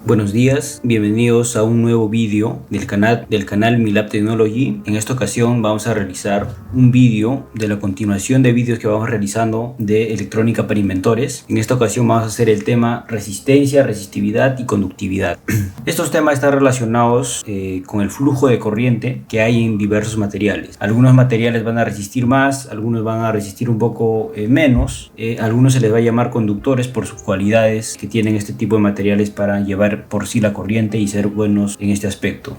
Buenos días, bienvenidos a un nuevo vídeo del canal MILAB Technology. En esta ocasión vamos a realizar un vídeo de la continuación de vídeos que vamos realizando de electrónica para inventores. En esta ocasión vamos a hacer el tema resistencia, resistividad y conductividad. Estos temas están relacionados con el flujo de corriente que hay en diversos materiales. Algunos materiales van a resistir más, algunos van a resistir un poco menos. Algunos se les va a llamar conductores por sus cualidades que tienen este tipo de materiales para llevar por sí la corriente y ser buenos en este aspecto.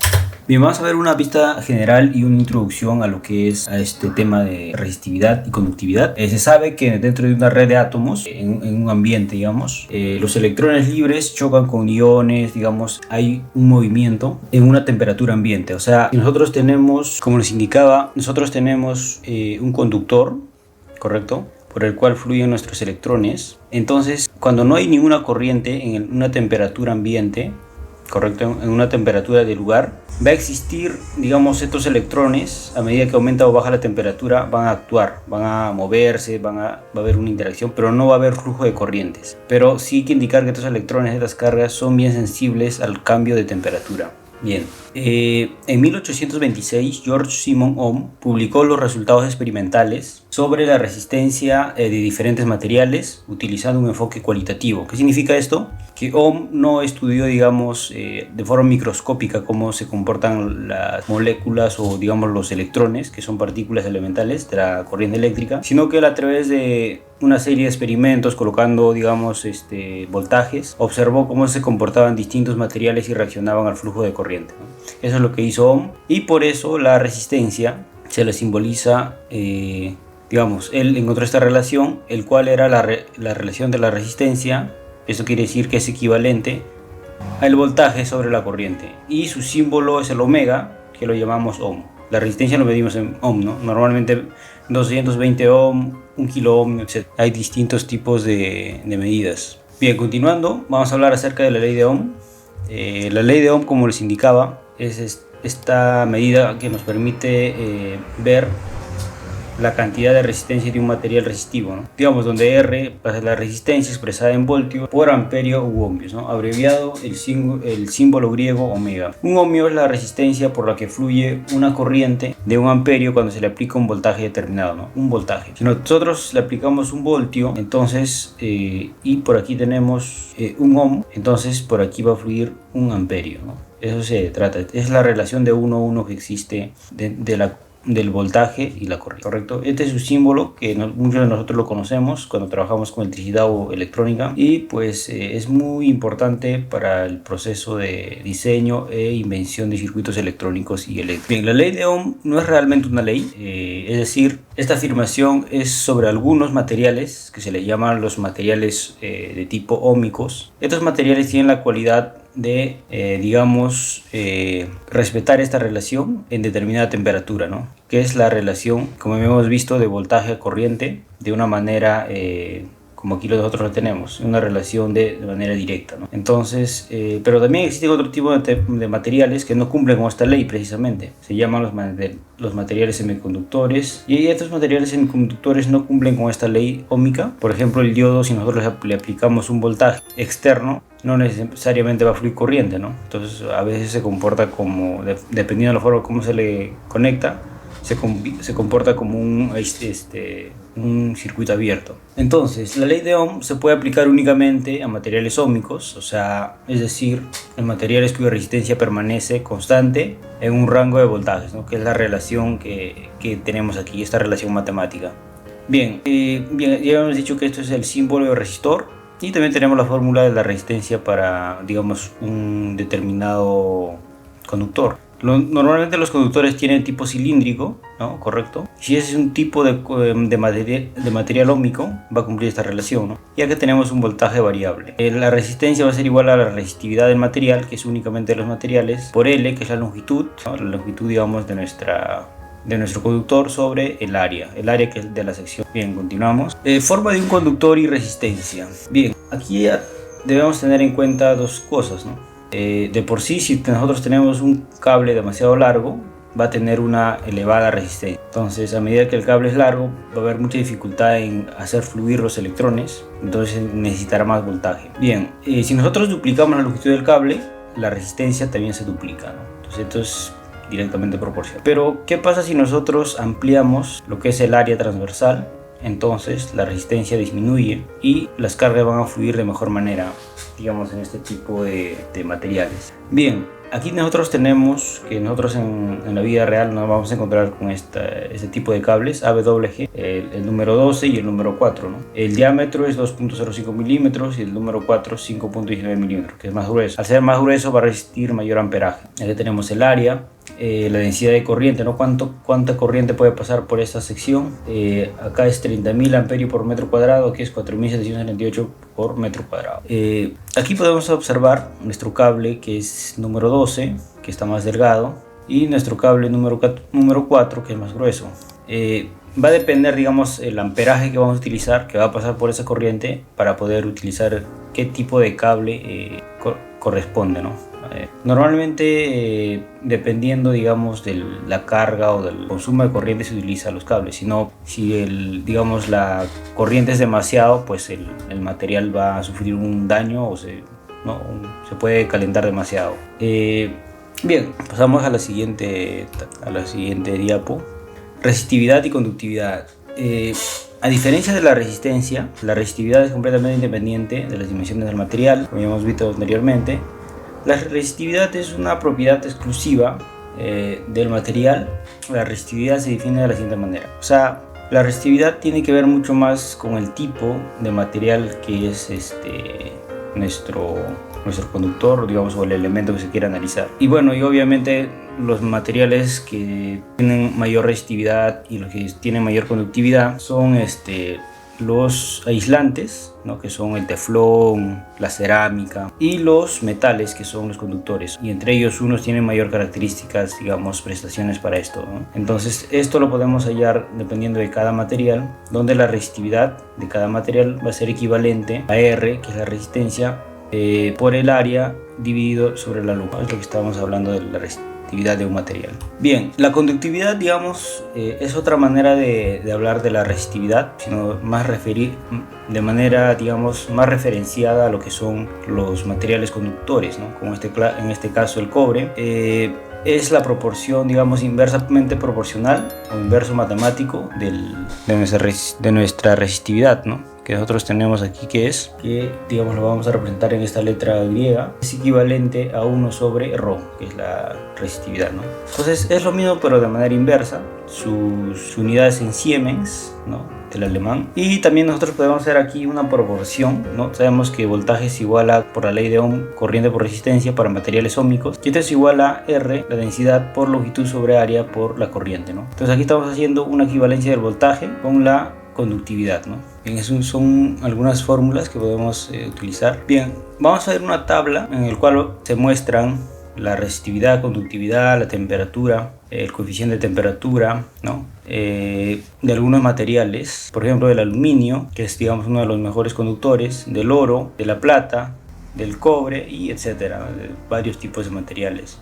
Bien, vamos a ver una vista general y una introducción a lo que es a este tema de resistividad y conductividad. Se sabe que dentro de una red de átomos, en un ambiente, digamos, los electrones libres chocan con iones, digamos, hay un movimiento en una temperatura ambiente. O sea, nosotros tenemos, como les indicaba, nosotros tenemos un conductor, ¿correcto?, por el cual fluyen nuestros electrones. Entonces, cuando no hay ninguna corriente en una temperatura ambiente, correcto, en una temperatura de lugar, va a existir, digamos, estos electrones. A medida que aumenta o baja la temperatura, van a actuar, van a moverse, va a haber una interacción, pero no va a haber flujo de corrientes. Pero sí hay que indicar que estos electrones, estas cargas, son bien sensibles al cambio de temperatura. Bien, en 1826 George Simon Ohm publicó los resultados experimentales sobre la resistencia de diferentes materiales utilizando un enfoque cualitativo. ¿Qué significa esto? Que Ohm no estudió, digamos, de forma microscópica cómo se comportan las moléculas o, digamos, los electrones, que son partículas elementales de la corriente eléctrica, sino que él, a través de una serie de experimentos colocando, digamos, voltajes, observó cómo se comportaban distintos materiales y reaccionaban al flujo de corriente, ¿no? Eso es lo que hizo Ohm, y por eso la resistencia se le simboliza, digamos, él encontró esta relación, el cual era la relación de la resistencia. Esto quiere decir que es equivalente al voltaje sobre la corriente, y su símbolo es el omega, que lo llamamos ohm. La resistencia lo medimos en ohm, ¿no? Normalmente 220 ohm, 1 kilo ohm, etc. Hay distintos tipos de medidas. Bien, continuando, vamos a hablar acerca de la ley de Ohm. La ley de Ohm, como les indicaba, es esta medida que nos permite ver la cantidad de resistencia de un material resistivo, ¿no? Digamos, donde R es la resistencia expresada en voltios por amperio u ohmios, ¿no? Abreviado el símbolo griego omega. Un ohmio es la resistencia por la que fluye una corriente de 1 amperio cuando se le aplica un voltaje determinado, ¿no? Un voltaje. Si nosotros le aplicamos un voltio, entonces, y por aquí tenemos un ohm, entonces por aquí va a fluir 1 amperio, ¿no? Eso se trata, es la relación de 1 a 1 que existe del voltaje y la corriente, ¿correcto? Este es su símbolo, que muchos de nosotros lo conocemos cuando trabajamos con electricidad o electrónica, y pues es muy importante para el proceso de diseño e invención de circuitos electrónicos y eléctricos. Bien, la ley de Ohm no es realmente una ley, es decir, esta afirmación es sobre algunos materiales que se les llaman los materiales de tipo óhmicos. Estos materiales tienen la cualidad de, digamos, respetar esta relación en determinada temperatura, ¿no? Que es la relación, como hemos visto, de voltaje a corriente, de una manera como aquí nosotros lo tenemos, una relación de manera directa, ¿no? Entonces, pero también existen otro tipo de materiales que no cumplen con esta ley precisamente. Se llaman los materiales semiconductores, y estos materiales semiconductores no cumplen con esta ley óhmica. Por ejemplo, el diodo, si nosotros le aplicamos un voltaje externo, no necesariamente va a fluir corriente, ¿no? Entonces, a veces se comporta como, dependiendo de la forma como se le conecta, se comporta como un circuito abierto. Entonces, la ley de Ohm se puede aplicar únicamente a materiales óhmicos, o sea, es decir, en materiales cuya resistencia permanece constante en un rango de voltajes, ¿no? Que es la relación que tenemos aquí, esta relación matemática. Bien, ya hemos dicho que esto es el símbolo de resistor, y también tenemos la fórmula de la resistencia para, digamos, un determinado conductor. Normalmente los conductores tienen tipo cilíndrico, ¿no? Correcto. Si ese es un tipo de material óhmico, va a cumplir esta relación, ¿no? Ya que tenemos un voltaje variable. La resistencia va a ser igual a la resistividad del material, que es únicamente de los materiales, por L, que es la longitud, ¿no? La longitud, digamos, de nuestro conductor sobre el área que es de la sección. Bien, continuamos. Forma de un conductor y resistencia. Bien, aquí debemos tener en cuenta dos cosas, ¿no? De por sí, si nosotros tenemos un cable demasiado largo, va a tener una elevada resistencia. Entonces, a medida que el cable es largo, va a haber mucha dificultad en hacer fluir los electrones, entonces necesitará más voltaje. Bien, si nosotros duplicamos la longitud del cable, la resistencia también se duplica, ¿no? Entonces esto es directamente proporcional. Pero ¿qué pasa si nosotros ampliamos lo que es el área transversal? Entonces la resistencia disminuye y las cargas van a fluir de mejor manera, digamos, en este tipo de materiales. Bien, aquí nosotros tenemos que nosotros en la vida real nos vamos a encontrar con este tipo de cables AWG, el número 12 y el número 4, ¿no? El diámetro es 2.05 milímetros y el número 4 5.19 milímetros, que es más grueso. Al ser más grueso va a resistir mayor amperaje. Aquí tenemos el área, la densidad de corriente, ¿no? ¿Cuánta corriente puede pasar por esta sección? Acá es 30.000 amperios por metro cuadrado, que es 4.778 por metro cuadrado. Aquí podemos observar nuestro cable, que es número 12, que está más delgado, y nuestro cable número 4, que es más grueso. Va a depender, digamos, el amperaje que vamos a utilizar, que va a pasar por esa corriente, para poder utilizar qué tipo de cable corresponde, ¿no? Normalmente, dependiendo, digamos, de la carga o del consumo de corriente, se utiliza los cables. Si digamos, la corriente es demasiado, pues el material va a sufrir un daño o se puede calentar demasiado. Bien, pasamos a la siguiente diapo. Resistividad y conductividad. A diferencia de la resistividad es completamente independiente de las dimensiones del material, como ya hemos visto anteriormente. La resistividad es una propiedad exclusiva del material. La resistividad se define de la siguiente manera. O sea, la resistividad tiene que ver mucho más con el tipo de material que es nuestro conductor, digamos, o el elemento que se quiera analizar. Y bueno, y obviamente los materiales que tienen mayor resistividad y los que tienen mayor conductividad son los aislantes, ¿no? Que son el teflón, la cerámica, y los metales, que son los conductores, y entre ellos unos tienen mayor características, digamos, prestaciones para esto, ¿no? Entonces esto lo podemos hallar dependiendo de cada material, donde la resistividad de cada material va a ser equivalente a R, que es la resistencia, por el área dividido sobre la longitud. Es lo que estábamos hablando de la resistividad de un material. Bien, la conductividad, digamos, es otra manera de hablar de la resistividad, sino más de manera, digamos, más referenciada a lo que son los materiales conductores, ¿no? Como en este caso el cobre. Es la proporción, digamos, inversamente proporcional o inverso matemático de nuestra resistividad, ¿no? Que nosotros tenemos aquí, que digamos, lo vamos a representar en esta letra griega, es equivalente a 1 sobre ρ, que es la resistividad, ¿no? Entonces es lo mismo, pero de manera inversa. Sus unidades en Siemens, ¿no? Del alemán. Y también nosotros podemos hacer aquí una proporción, ¿no? Sabemos que voltaje es igual a, por la ley de Ohm, corriente por resistencia para materiales óhmicos, y esto es igual a R, la densidad por longitud sobre área por la corriente, ¿no? Entonces aquí estamos haciendo una equivalencia del voltaje con la conductividad, ¿no? Bien, esas son algunas fórmulas que podemos utilizar. Bien, vamos a ver una tabla en la cual se muestran la resistividad, conductividad, la temperatura, el coeficiente de temperatura, ¿no? De algunos materiales, por ejemplo del aluminio, que es, digamos, uno de los mejores conductores, del oro, de la plata, del cobre, y etcétera, de varios tipos de materiales.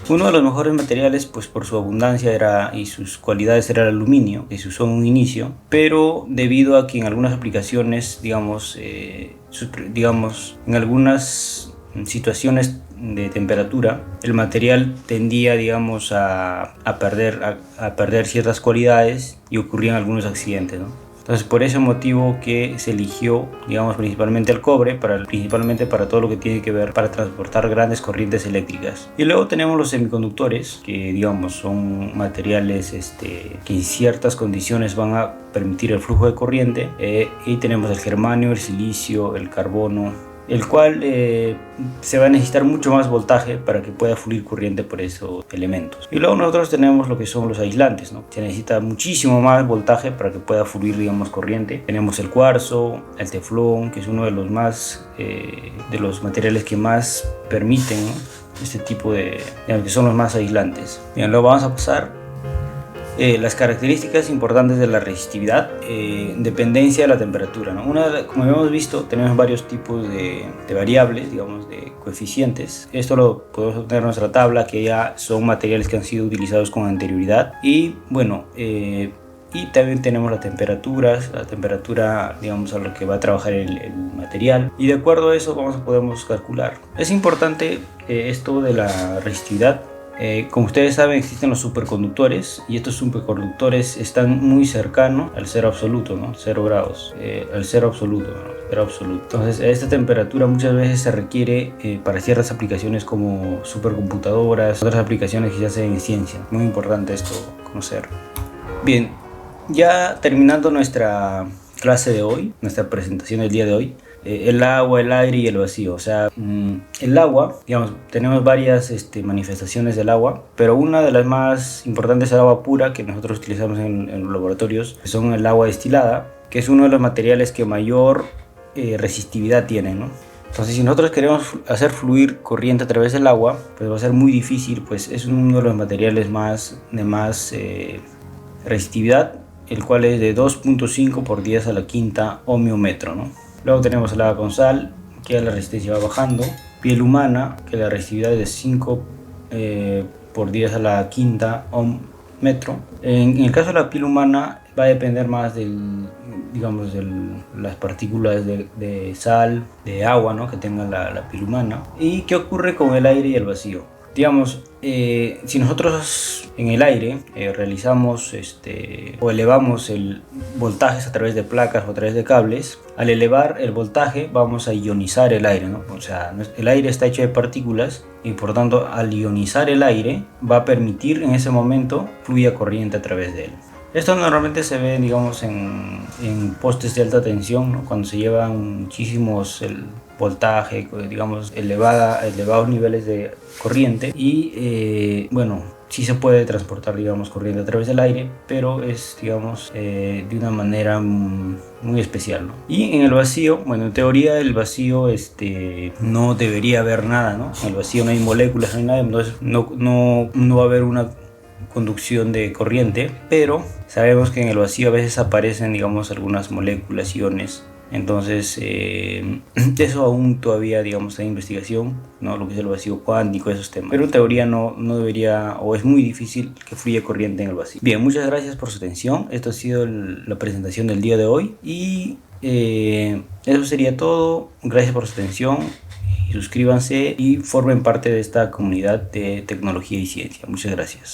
Uno de los mejores materiales, pues por su abundancia y sus cualidades, era el aluminio, que se usó en un inicio, pero debido a que en algunas aplicaciones, digamos, en algunas situaciones de temperatura, el material tendía, digamos, a perder ciertas cualidades y ocurrían algunos accidentes, ¿no? Entonces, por ese motivo que se eligió, digamos, principalmente el cobre, principalmente para todo lo que tiene que ver para transportar grandes corrientes eléctricas. Y luego tenemos los semiconductores, que, digamos, son materiales que en ciertas condiciones van a permitir el flujo de corriente. Y tenemos el germanio, el silicio, el carbono, el cual se va a necesitar mucho más voltaje para que pueda fluir corriente por esos elementos. Y luego nosotros tenemos lo que son los aislantes, ¿no? Se necesita muchísimo más voltaje para que pueda fluir, digamos, corriente. Tenemos el cuarzo, el teflón, que es uno de los materiales que más permiten, ¿no? Este tipo que son los más aislantes. Bien, luego vamos a pasar Las características importantes de la resistividad, dependencia de la temperatura, ¿no? Como hemos visto, tenemos varios tipos de variables, digamos, de coeficientes. Esto lo podemos obtener en nuestra tabla, que ya son materiales que han sido utilizados con anterioridad. Y bueno, y también tenemos la temperatura, digamos, a lo que va a trabajar el material, y de acuerdo a eso podemos calcular. Es importante esto de la resistividad. Como ustedes saben, existen los superconductores, y estos superconductores están muy cercanos al cero absoluto, ¿no? 0 grados, al cero absoluto, ¿no? Cero absoluto. Entonces, esta temperatura muchas veces se requiere para ciertas aplicaciones como supercomputadoras, otras aplicaciones que se hacen en ciencia. Muy importante esto conocer. Bien, ya terminando nuestra clase de hoy, nuestra presentación del día de hoy, el agua, el aire y el vacío. O sea, el agua, digamos, tenemos varias manifestaciones del agua, pero una de las más importantes es el agua pura, que nosotros utilizamos en los laboratorios, que son el agua destilada, que es uno de los materiales que mayor resistividad tiene, ¿no? Entonces, si nosotros queremos hacer fluir corriente a través del agua, pues va a ser muy difícil, pues es uno de los materiales de más resistividad, el cual es de 2.5 por 10 a la quinta ohmiómetro, ¿no? Luego tenemos el agua con sal, que la resistencia va bajando. Piel humana, que la resistividad es de 5 por 10 a la quinta ohmmetro. En el caso de la piel humana va a depender más de las partículas de sal, de agua, ¿no?, que tenga la piel humana. ¿Y qué ocurre con el aire y el vacío? Digamos, si nosotros en el aire realizamos o elevamos el voltaje a través de placas o a través de cables, al elevar el voltaje vamos a ionizar el aire, ¿no? O sea, el aire está hecho de partículas, y por tanto, al ionizar el aire va a permitir en ese momento fluya corriente a través de él. Esto normalmente se ve, digamos, en postes de alta tensión, ¿no?, cuando se llevan muchísimos voltaje, digamos, elevados niveles de corriente, y bueno, sí se puede transportar, digamos, corriente a través del aire, pero es, digamos, de una manera muy especial, ¿no? Y en el vacío, bueno, en teoría el vacío no debería haber nada, ¿no? En el vacío no hay moléculas, no hay nada, entonces no va a haber una conducción de corriente, pero sabemos que en el vacío a veces aparecen, digamos, algunas moléculas, iones. Entonces, eso aún todavía, digamos, hay investigación, ¿no?, lo que es el vacío cuántico, esos temas. Pero en teoría no debería, o es muy difícil que fluya corriente en el vacío. Bien, muchas gracias por su atención. Esto ha sido la presentación del día de hoy. Y eso sería todo. Gracias por su atención. Y suscríbanse y formen parte de esta comunidad de tecnología y ciencia. Muchas gracias.